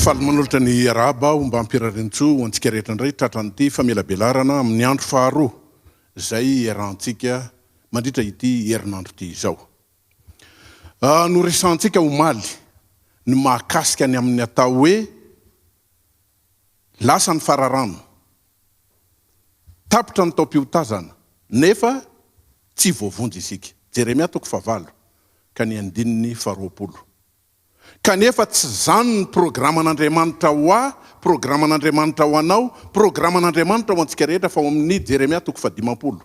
Manolotra ny araba mba ampirarenitso antsika rehetra indray tratran'ity famelabelarana amin'ny andro faharoa zay iarahantsika mandritra ity herinandro ity izao. No resantsika omaly ny mahakasika ny amin'ny atao hoe lasa ny fararano. Tapitra ny taom-piotazana nefa tsy voavonjy isika. Jeremia 9 ka ny 9:20. Kanefa tsy zany ny programan'Andriamanitra programan'Andriamanitra ho anao, programan'Andriamanitra ho antsika rehetra fa amin'ny Jeremia 9:50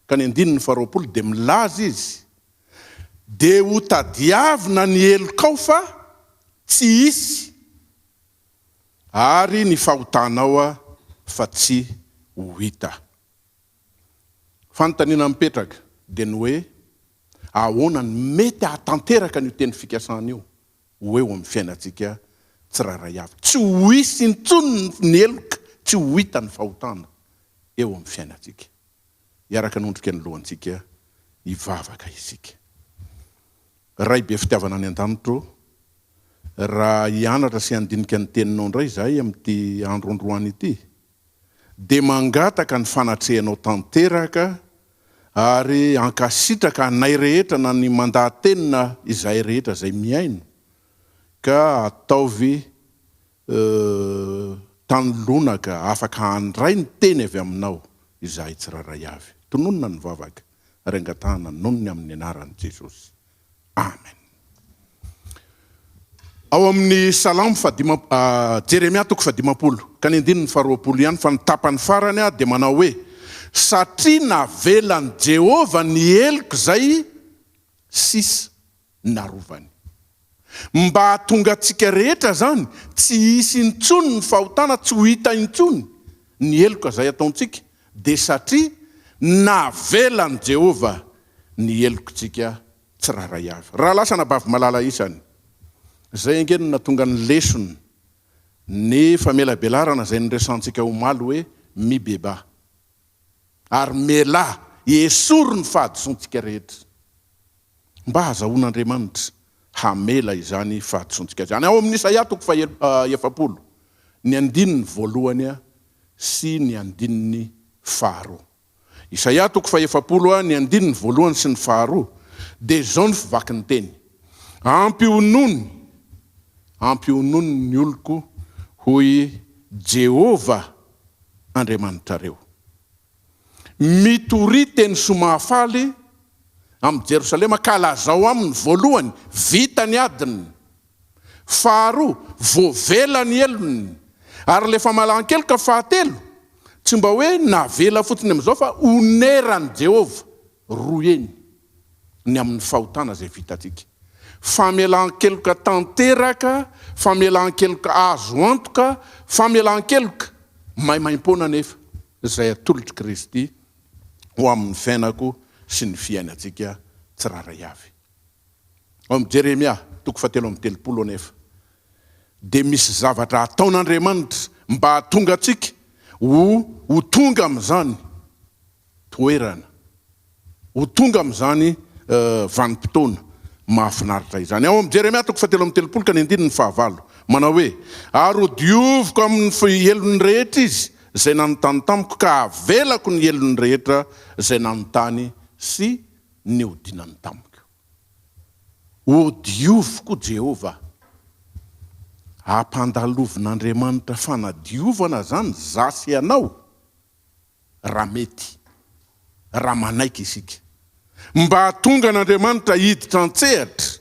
ka ny 9:20 dia milaza izy. Dia ho tadiavina ny elokao fa tsy hisy, ary ny fahotanao fa tsy ho hita. Fanontaniana mipetraka dia ny hoe ahoana ny mety hahatanteraka ny teny fikasana io hoe eo amin'ny fiainantsika tsirairay avy. Tsy ho hisy intsony ny eloka, tsy ho hita ny fahotana eo amin'ny fiainantsika. Iaraka nondrika ny lohantsika hivavaka isika. Ray be fitiavana ny an-danitro, raha hianatra sy handinika ny teninao indray zahay amin'ity androandroany ity, dia mangataka ny fanatrehanao tanteraka ary ankasitraka anay rehetra na ny mandatenina izay rehetra izay miaino, ka ataovy tanolonaka afaka handray ny teny avy aminao izahay tsirairay avy. Tononona ny vavaka, rengatana nonony amin'ny anaran'i Jesosy. Amen. Ao amin'ny Salamo Jeremia 9:50 ka ny 9:20 ihany fa ny tapany farany dia manao hoe satria navelany Jehova ny eloko zay sisa narovany. Mba hahatonga antsika rehetra zany tsy hisy intsony ny fahotana, tsy ho hita intsony ny eloka zay ataontsika, dia satria navelany Jehova ny elokontsika tsirairay avy. Raha lasa nabavy malala isany, zay angeny natonga ny lesony ny famelabelarana zay nyresantsika omaly hoe mibeba, ary mela esory ny fahadisontsika rehetra, mba hahazahoan'Andriamanitra hamela izany fahadisontsika izany. Ao amin'ny Isaia 9:70 ny 9:1 sy ny 9:2. Isaia 9:70 ny 9:1 sy ny 2 dia zao ny fivaky ny teny: ampionony ny oloko hoy Jehova Andriamanitrareo. Mitory teny somahafaly amin'ny Jerosalema ka lazao aminy voalohany vita ny adiny, faharoa voavela ny elony, ary lefa malan-keloka fahatelo tsy mba hoe navela fotsiny amin'izao fa onerany Jehova roy eny ny amin'ny fahotana zay vitantsika. Famelan-keloka tanteraka, famelan-keloka azo antoka, famelan-keloka maimaim-pona nefa zay atolotry Kristy ho amin'ny fiainako sy ny fiainantsika tsirairay avy. Ao amin'ny Jeremia 9:30 nefa dia misy zavatra ataon'Andriamanitra mba hahatonga antsika ho tonga amin'izany toerana, ho tonga amin'izany vanim-potoana mahafinaritra izany. Ao amin'ny Jeremia 9:30 ka ny 9:5 manao hoe ary ho dioviko amin'ny elony rehetra izy zay nanontany tamiko, ka avelako ny elony rehetra zay nanontany sy ny odinany tamiko. Ho dioviko Jehova, ampandalovin'Andriamanitra fanadiovana zany zasy anao raha mety, raha manaiky isika, mba hahatonga n'Andriamanitra hiditra an-tsehatra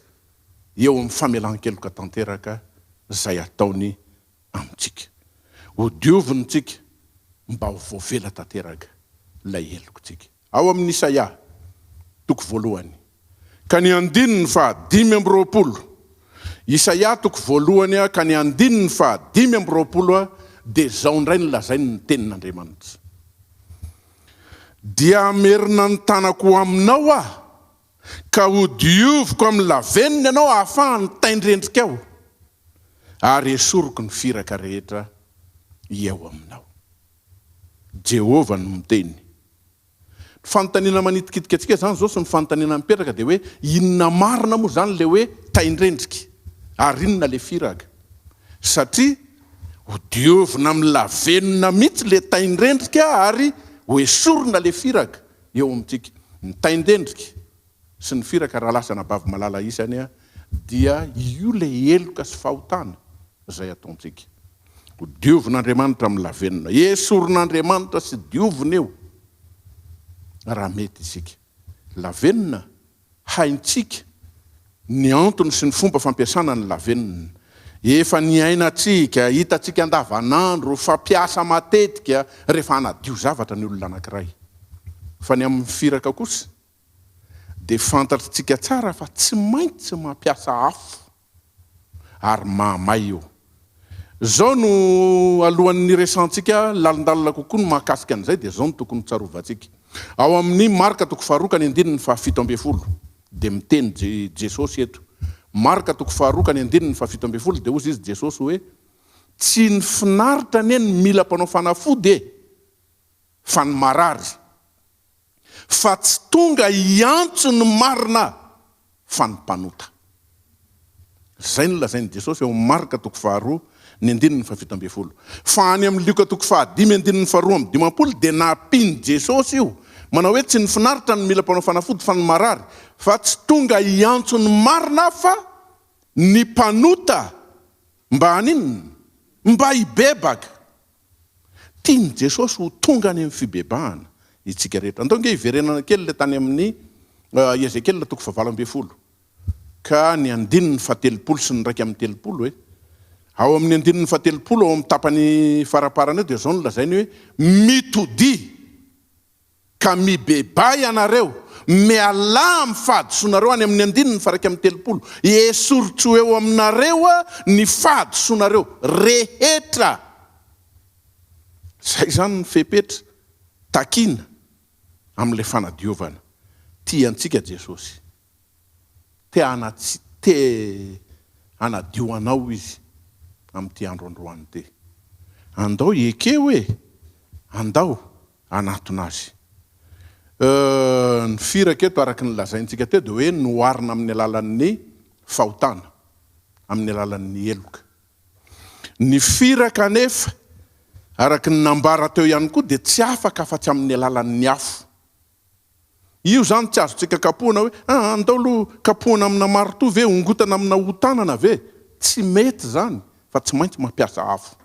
eo amin'ny famelan-keloka tanteraka zay ataony amintsika. Ho diovintsika mba ho voavela tanteraka lay elokontsika. Ao amin'ny Isaia 9:1 ka ny 9:5. Isaia 9:1 ka ny 9:5 dia zao indray ny lazainy ny tenin'Andriamanitra: dia amerina ny tanako aminao ka ho dioviko amin'ny laveniny ianao ahafahany taindrendrika ao, ary esoriko ny firaka rehetra eo aminao. Jehova no miteny. Fanontaniana manitikitika atsika zany zao sy ny fanontaniana mipetraka dia hoe inona marina moa zany le hoe taindrendrika, ary inona le firaka? Satria ho diovina am'lavenona mihitsy le taindrendrika ary ho esorina le firaka eo amintsika. Ny taindrendrika sy ny firaka raha lasa nabavy malala isany dia io le eloka sy fahotana zay ataontsika. Ho diovin'Andriamanitra amin'ny lavenona, esorin'Andriamanitra sy diovina eo raha mety isika. Lavenona haintsika ny antony sy ny fomba fampiasana ny lavenona. Efa ny ainatsika, hitatsika andavanandro, fampiasa matetika rehefa hanadio zavatra ny olona anankiray. Fa ny amin'ny firaka kosa dia fantatritsika tsara fa tsy maintsy mampiasa afo ary mahamay eo. Zao no alohan'ny resantsika lalindalina kokoa no mahakasika an'izay dia zao no tokony tsarovantsika. Ao amin'ny Marka toko 2:17 dia miteny Jesosy eto. Marka toko 2:17 dia hozy izy Jesosy hoe tsy ny finaritra neny mila mpanao fanafody fa ny marary, fa tsy tonga hiantso ny marina fa ny mpanota. Zay no lazainy Jesosy eo amin'ny Marka toko 2:17. Fa any amin'ny Luka toko 5:12 dia nampiny Jesosy io manao hoe tsy ny finaritra ny mila mpanao fanafody fa ny marary, fa tsy tonga hiantso ny marina fa ny mpanota mba haninona, mba hibebaka. Tiany Jesosy ho tonga any amin'ny fibebahana itsika rehetra. Andao nge hiverenana kely le tany amin'ny Ezekiel toko 20 ka ny 7 sy ny 30 ao amin'ny 7 ao amin'ny tapany faraparana eo dia zao no lazainy hoe mitody ka mibebay anareo, miala amin'ny fahadisoanareo any amin'ny 7 esorotso eo aminareo ny fahadisoanareo rehetra. Zay zany ny fepetra takina amin'le fanadiovana. Tiantsika Jesosy, te hanadio anao izy amin'ity andro androany ty. Andao ekeo andao anatona azy. Ny firaka eto araka ny lazaintsika teo dia hoe noharina amin'ny alalan'ny fahotana, amin'ny alalan'ny eloka. Ny firaka nefa araka ny nambara teo ihany koa dia tsy afaka afa-tsy amin'ny alalan'ny afo. Io zany tsy azontsika kapohana hoe andao aloha kapohana amina marito ve, ongotana amina hotanana ve. Tsy mety zany, fa tsy maintsy mampiasa afo.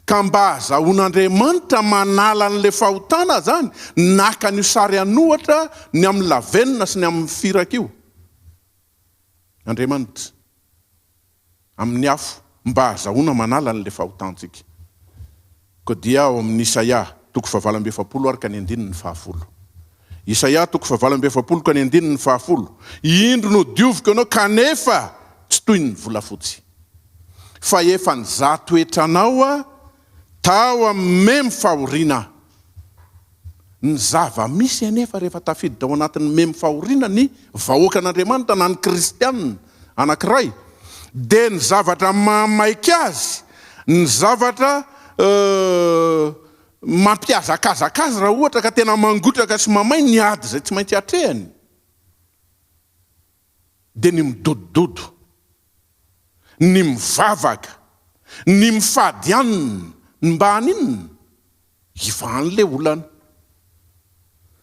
Ka mba azahoan'Andriamanitra manala an'le fahotana zany, naka ny sary anohatra ny amin'ny lavenona sy ny amin'ny firaka io. Andriamanitra amin'ny afo mba azahoana manala an'le fahotantsika. Ko dia ao amin'ny Isaia toko 7 araka ny 10. Isaia toko 7 ka ny 10. Indro no dioviko anao kanefa tsy toy ny volafotsy, fa efa ny zatoetranao tao amin'ny memy fahoriana. Ny zava misy anefa rehefa tafiditra ao anatin'ny memy fahoriana ny vahoaka an'Andriamanitra na ny kristianina anankiray, dia ny zavatra mahamaika azy, ny zavatra mampiazakazakazy raha ohatra ka tena mangotraka sy mamay ny ady zay tsy maintsy hatrehany, dia ny midodododo, ny mivavaka, ny mifady anina, ny mba haninona ivan'le olana.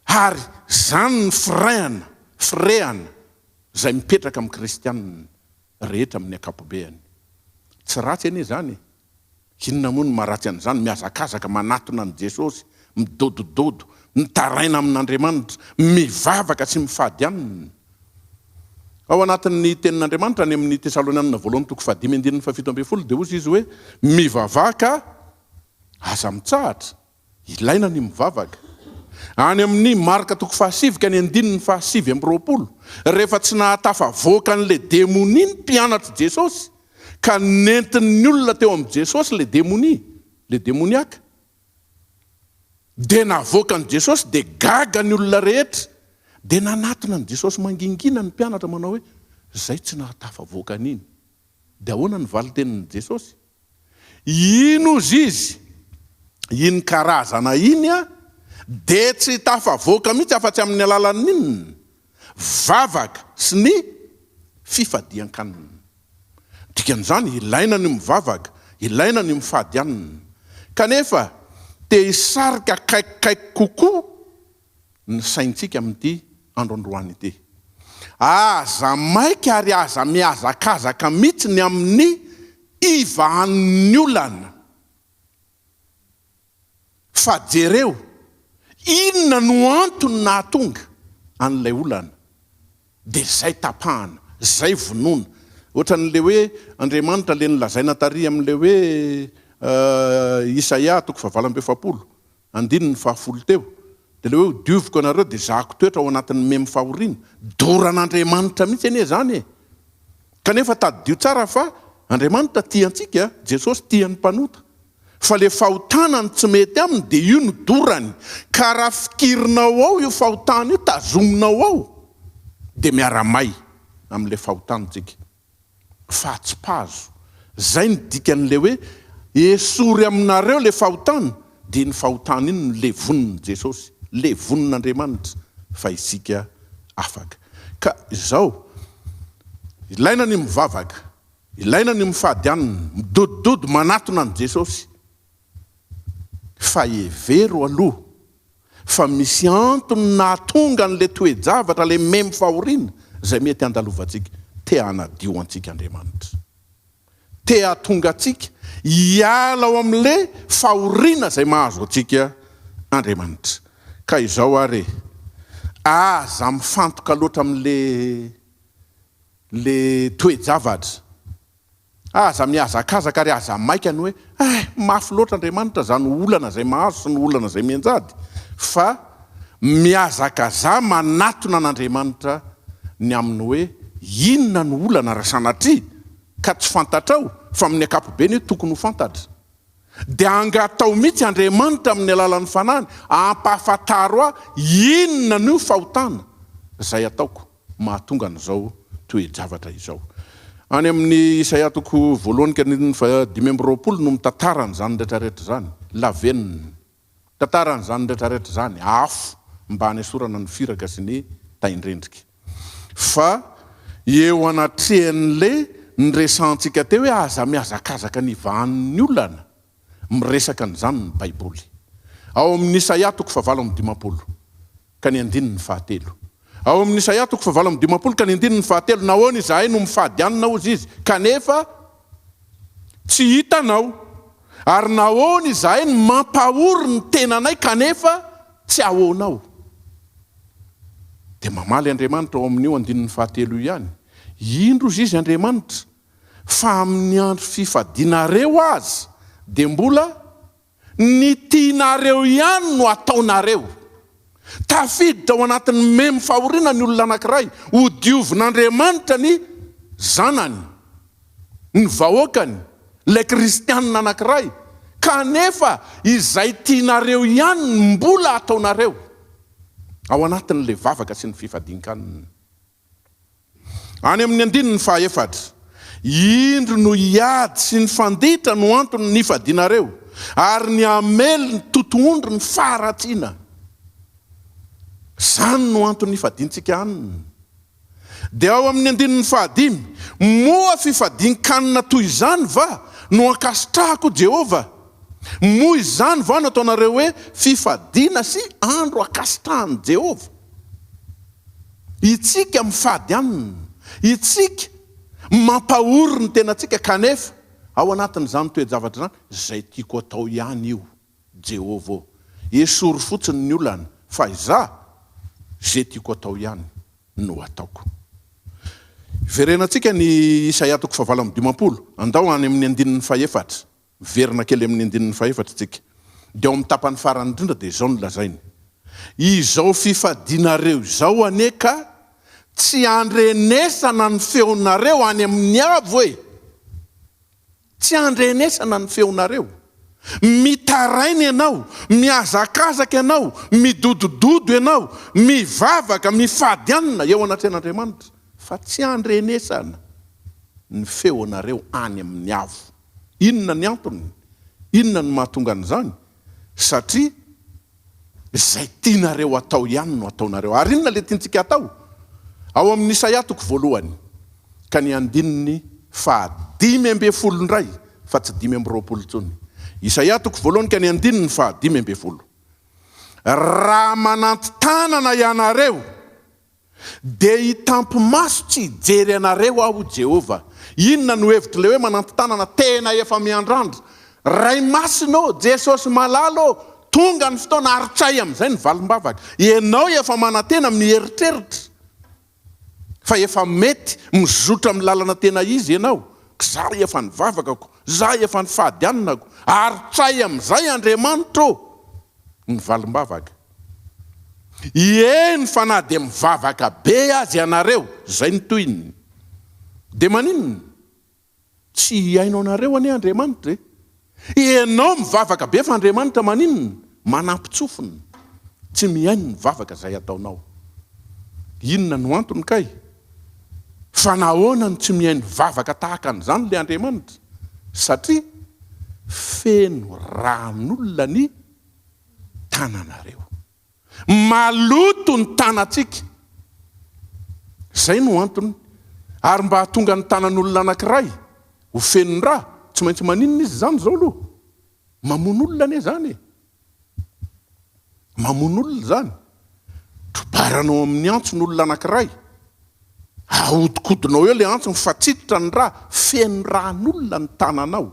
Ary zany ny firehana zay mipetraka amin'ny kristianina rehetra amin'ny akapobeany. Tsy ratsy anie zany. Inona moa ny maharatsy an'izany? Miazakazaka manatona an' Jesosy, midodododo, mitaraina amin'Andriamanitra, mivavaka sy mifady anina. Ao anatin'ny tenin'Andriamanitra any amin'ny Tesalonianina voalohany toko 5:17 dia hozy izy hoe mivavaka aza mitsahatra, ilaina ny mivavaka. Any amin'ny Marka toko 7 ka ny 7:20 rehefa tsy nahatafavoaka an'le demonia ny mpianatra Jesosy ka nentin'ny olona teo amin'ny Jesosy le demoniaka, dia navoaka an' Jesosy dia gaga ny olona rehetra, dia nanatona an' Jesosy mangingina ny mpianatra manao hoe zay tsy nahatafavoaka an'iny. Dia ahoana ny valitenin'i Jesosy? Ino ozy izy, iny karazana iny dia tsy tafavoaka mihitsy afa-tsy amin'ny alalan'inona vavaka sy ny fifadian-kanina. Dikan'izany ilaina ny mivavaka, ilaina ny mifady anina. Kanefa te hisarika kaikikaiky kokoa ny saintsika amin'ity androandroany ity. Aza maika ary aza miazakazaka mihitsy ny amin'ny ivahan'ny olana. Fa jereo, inona no antony nahatonga an'ilay olana? Dia zay tapahana, zay vonoana. Ohatran'le hoe Andriamanitra le nilazaina tary amin'le hoe Isaia 47, 10 teo. Dia le hoe dioviko anareo dia zahako toetra ao anatin'ny memy fahoriana. Doran'Andriamanitra mihitsy anie zany. Kanefa tadidio tsara fa Andriamanitra tiantsika, Jesosy tian'ny mpanota. Fa le fahotanany tsy mety aminy dia io no dorany. Ka raha fikirinao ao io fahotana io, tazominao ao, dia miaramay amin'le fahotanitsika. Fa tsy pazo. Zay ny dikan'le hoe esory aminareo le fahotana, dia ny fahotana iny no levonin'i Jesosy, levonin'Andriamanitra, fa isika afaka. Ka izao, ilaina ny mivavaka, ilaina ny mifady anina, midodododo manatona an' Jesosy. Fa hevero aloha, fa misy antony nahatonga an'le toe-javatra, le memy fahoriana, zay mety andalovantsika. Te hanadio antsika Andriamanitra. Te hahatonga antsika hiala ao amin'le fahoriana zay mahazo antsika Andriamanitra. Ka izao are, aza mifantoka loatra amin'le toe-javatra. Aza miazakazaka ary aza maika ny hoe mafy loatra Andriamanitra zany olana zay mahazo sy ny olana zay mianjady. Fa miazakaza manatona an'Andriamanitra ny amin'ny hoe inona ny olana raha sanatria ka tsy fantatrao, fa amin'ny ankapobeny hoe tokony ho fantatra. Dia angatao mihitsy Andriamanitra amin'ny alalan'ny fanany ampahafantaro inona ny fahotana zay ataoko mahatonga an'izao toe-javatra izao. Any amin'ny Isaia 1:5 no mitantarany zany rehetrarehetra zany. Lavenina. Tantarany zany rehetrarehetra zany. Afo mba hanesorana ny firaka sy ny taindrendrika. Fa eo anatrehan'le nyresantsika teo hoe aza miazakazaka ny vahan'ny olana. Miresaka an'izany ny Baiboly. Ao amin'ny Isaia 49 ka ny 9:7. Ao amin'ny Isaia 49 ka ny 9:7, nahoana izahay no mifady anina ozy izy, kanefa tsy hitanao. Ary nahoana izahay no mampahory ny tenanay, kanefa tsy ahoanao. Dia mamaly Andriamanitra ao amin'io 9:7 ihany. Indro izy Andriamanitra, fa amin'ny andro fifadianareo azy, dia mbola ny tianareo ihany no ataonareo. Tafiditra ao anatin'ny memy fahoriana ny olona anankiray, ho diovin'Andriamanitra ny zanany, ny vahoakany, le kristianina anankiray, kanefa izay tianareo ihany mbola ataonareo ao anatin'le vavaka sy ny fifadin-kanina. Any amin'ny 9:4, indro no hiady sy ny fanditra no antony ny fadianareo, ary ny amely ny totoondro ny faharatsiana. Zany no antony fadiantsika anina. Dia ao amin'ny 9:5, moa fifadin-kanina toy izany va no ankasitrahako Jehova. Moa izany va no ataonareo hoe fifadiana sy andro akasitrahan'i Jehova. Itsika mifady anina, itsika mampahory ny tenantsika, kanefa ao anatin'izany toe-javatra zany, zay tiako atao ihany io Jehova. Esory fotsiny ny olana, fa izaho zay tiako atao ihany no ataoko. Verenantsika ny Isaia 49, andao any amin'ny 9:4. Verina kely amin'ny 9:4 tsika. Dia ao amin'ny tapany farany indrindra dia izao no lazainy. Izao fifadianareo izao ane ka tsy andrenesana ny feonareo any amin'ny avo e. Tsy andrenesana ny feonareo. Mitaraina ianao, miazakazaka ianao, midodododo ianao, mivavaka, mifady anina eo anatrehan'Andriamanitra, fa tsy andrenesana ny feonareo any amin'ny avo. Inona ny antony? Inona ny mahatonga an'izany? Satria zay tianareo atao ihany no ataonareo. Ary inona le tiantsika atao? Ao amin'ny Isaia 1 ka ny 5:12, fa tsy 5:20 tsony. Isaia toko voalohany ka ny 5:20. Raha mananty tanana ianareo dia hitampy maso tsy hijery anareo aho Jehova. Inona no hevitra le hoe mananty tanana tena efa miandrandra. Ray masina Jesosy malalo tonga ny fotoana aritray amin'izay ny valim-bavaka. Ianao efa manantena mieritreritra fa efa mety mizotra amin'ny lalana tena izy ianao. Za efa nivavakako, za efa nifahadianako, aritray amin'izay Andriamanitra ny valim-bavaka. Eny fa na dia mivavaka be azy ianareo, zay ny toyiny. Dia maninona? Tsy hainao anareo anie Andriamanitra. Ianao mivavaka be fa Andriamanitra maninona? Manampy-tsofina. Tsy mihaino ny vavaka izay ataonao. Inona no antony kay? Fa nahoana no tsy mihaino vavaka tahaka an'izany le Andriamanitra? Satria feno ran'olona ny tananareo. Maloto ny tanantsika. Zay no antony. Ary mba hahatonga ny tanan'olona anankiray ho feno raha, tsy maintsy maninona izy zany zao aloha? Mamono olona anie zany. Mamono olona zany. Trobaranao amin'ny antson'olona anankiray. Ahodikodinao eo le antsony fa tsitotra ny raha, feno ran'olona ny tananao.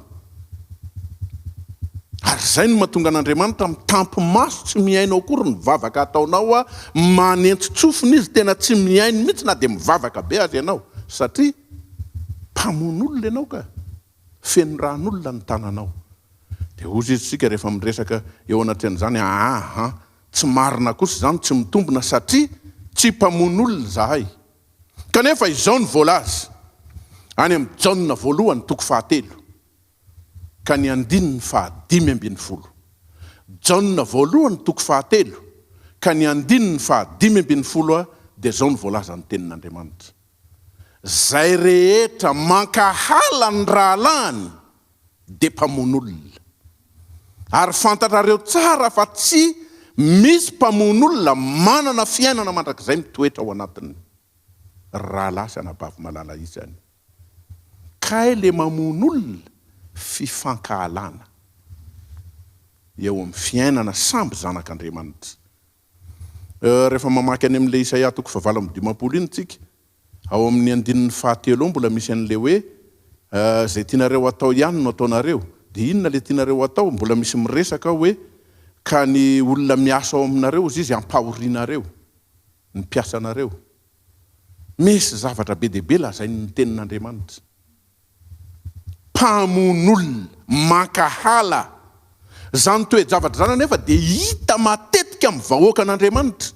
Ary zay no mahatonga an'Andriamanitra mitampy maso tsy mihaino akory ny vavaka ataonao manentsitsofina izy tena tsy mihaino mihitsy na dia mivavaka be azy ianao. Satria mpamono olona ianao ka, feno ran'olona ny tananao. Dia ozy izy tsika rehefa miresaka eo anatin'izany, tsy marina kosa zany, tsy mitombina satria tsy mpamono olona zahay. Kanefa izao ny voalaza any amin'ny Jaona voalohany toko 9 ka ny 5:20. Jaona voalohany toko 9 ka ny 5:20 dia zao ny voalaza ny tenin'Andriamanitra. Zay rehetra mankahala ny rahalany dia mpamono olona. Ary fantatrareo tsara fa tsy misy mpamono olona manana fiainana mandrakizay mitoetra ao anatiny. Rahalahy sy anabavy malala izy zany. Kay le mamono olona fifankahalana eo amin'ny fiainana samby zanak'Andriamanitra. Rehefa mamaky any amin'le Isaia toko 9:20 iny tsika, ao amin'ny 3 mbola misy an'le hoe zay tianareo atao ihany no ataonareo. Dia inona le tianareo atao? Mbola misy miresaka hoe ka ny olona miasa ao aminareo izy ampahorianareo ny mpiasanareo. Misy zavatra be dia be lazay ny tenin'Andriamanitra. Mpamono olona mankahala. Zany toe-javatra zany anefa dia hita matetika amin'ny vahoaka an'Andriamanitra.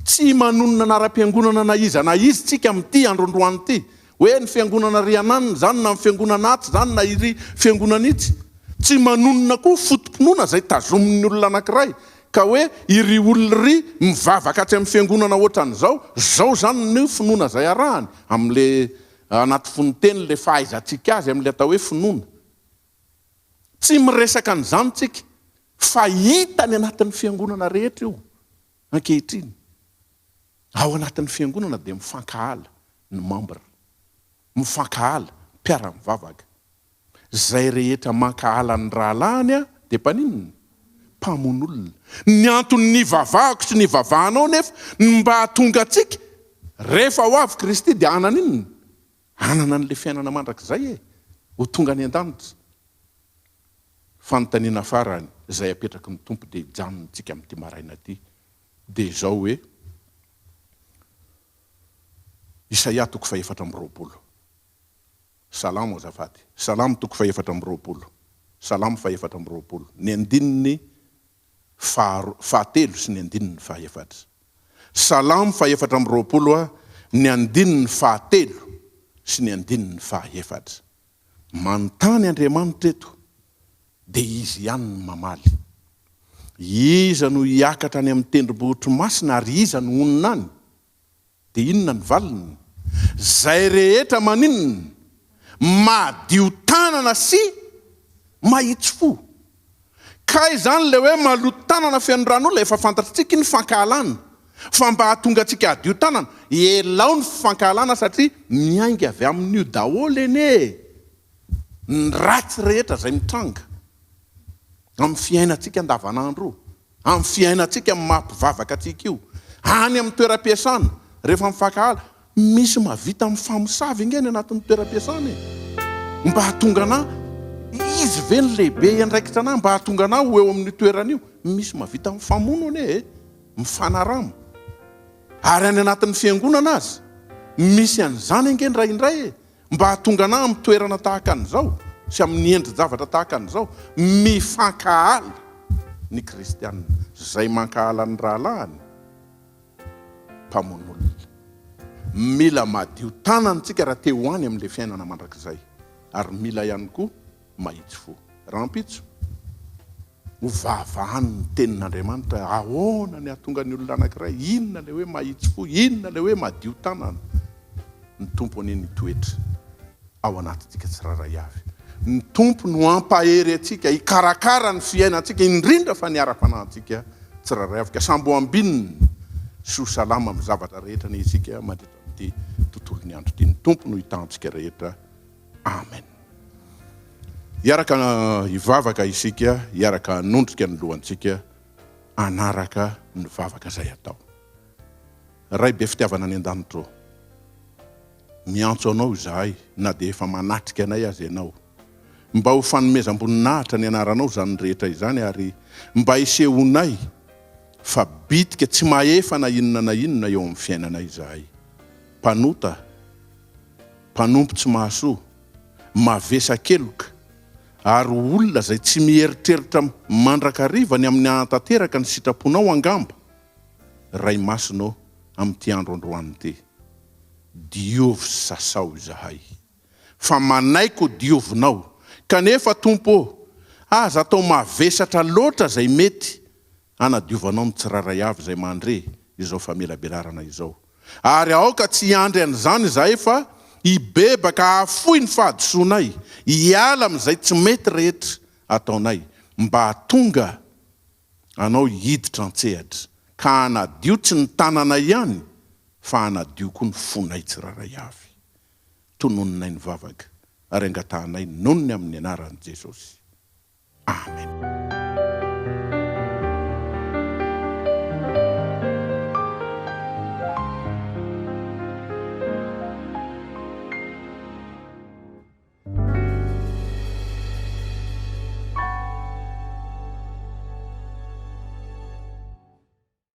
Tsy manonona anara-piangonana na izy tsika amin'ity androndroany ity. Hoe ny fiangonana riananina zany na ny fiangonana atsy zany na iry fiangonana itsy. Tsy manonona koa fotom-pinoana zay tazomin'ny olona anankiray. Ka hoe iry olona ry mivavaka tsy amin'ny fiangonana ohatran'izao, zao zany ny finoana zay arahany amin'le anaty fonoteny le fahaizantsika azy amin'le atao hoe finoana. Tsy miresaka an'izany tsika fa hita ny anatin'ny fiangonana rehetra io ankehitriny. Ao anatin'ny fiangonana dia mifankahala ny membre, mifankahala mpiara-mivavaka. Zay rehetra mankahala ny rahalany dia mpaninona? Mpamono olona. Ny antony vavahako sy ny vavahanao nefa mba hahatonga atsika rehefa ho avy Kristy dia anana inona? Anana an'le fiainana mandrakizay ho tonga any an-danitra. Fanontaniana farany izay apetraky ny tompo dia hijanontsika amin'ity maraina ity dia izao hoe Isaia toko 4:20. Salamo azafady. Salamo toko 4:20. Salamo 4:20. Ny andininy 7 sy ny andininy 4. Salamo 4:20 ny andininy 7 sy ny andininy 4. Manontany Andriamanitra eto dia izy ihany ny mamaly. Iza no hiakatra any amin'ny tendrombohitry masina ary iza no onina any? Dia inona ny valiny? Zay rehetra maninona? Madio tanana sy mahitsy fo. Kay zany le hoe maloto tanana fianoran'olona efa fantatritsika ny fankahalana. Fa mba hahatonga antsika adio tanana, elao ny fankahalana satria miainga avy amin'io daholo eny. ny ratsy rehetra zay mitranga amin'ny fiainantsika andavanandro, amin'ny fiainantsika amin'ny mampivavaka atsika io, any amin'ny toeram-piasana rehefa mifakahala, misy mahavita amin'ny famosavy ingeny anatin'ny toeram-piasana mba hahatonga anahy izy ve ny lehibe andraikitra anahy mba hahatonga anahy ho eo amin'ny toerana io, misy mahavita amin'ny famono ane mifanarama. Ary any anatin'ny fiangonana azy misy an'izany ingeny raindray mba hahatonga anahy amin'ny toerana tahaka an'izao sy amin'ny endri-javatra tahaka an'izao, mifankahala ny kristianina. Zay mankahala ny rahalahiny mpamono olona. Mila madio tanantsika raha te ho any amin'ilay fiainana mandrakizay, ary mila ihany koa mahitsy fo. Rampitso ho vavahany ny tenin'Andriamanitra, ahoana ny hahatonga ny olona anankiray, inona le hoe mahitsy fo, inona le hoe madio tanana. Ny tompo aneny toetra ao anatintsika tsiraray avy. Ny tompo no ampahery atsika hikarakara ny fiainantsika, indrindra fa ny ara-panahintsika tsiraray avy. Ka sambo ambininy sy ho salama amin'ny zavatra rehetra ny isika mandritra amin'ity tontolo ny andro ity. Ny tompo no hitantsika rehetra. Amen. Iaraka hivavaka isika, iaraka hanondrika ny lohantsika, anaraka ny vavaka izay atao. Ray be fitiavana any an-danitro, miantso anao izahay na dia efa manatrika anay azy ianao, mba ho fanomezam-boninahitra ny anaranao zany rehetra izany, ary mba hisehonay fa bitika tsy mahefa na inona eo amin'ny fiainanay izahay. Mpanota, mpanompo tsy mahasoa, mavesa-keloka, ary olona zay tsy mieritreritra mandrakariva ny amin'ny anatanteraka ny sitraponao angamba. Ray masonao amin'ity andro androany ity, diovy sasao izahay, fa manaiko diovinao. Kanefa tompo, aza atao mavesatra loatra zay mety anadiovanao ny tsiraray avy zay mandre izao famelabelarana izao. Ary aoka tsy andry an'izany izahay fa hibebaka afoy ny fahadisoanay, hiala amin'izay tsy mety rehetra ataonay, mba hatonga anao hiditra an-tsehatra, ka hanadio tsy ny tananay ihany fa hanadio koa ny fonay tsiraray avy. Tononinay ny vavaka ary angatahanay nonony amin'ny anaran'i Jesosy. Amen.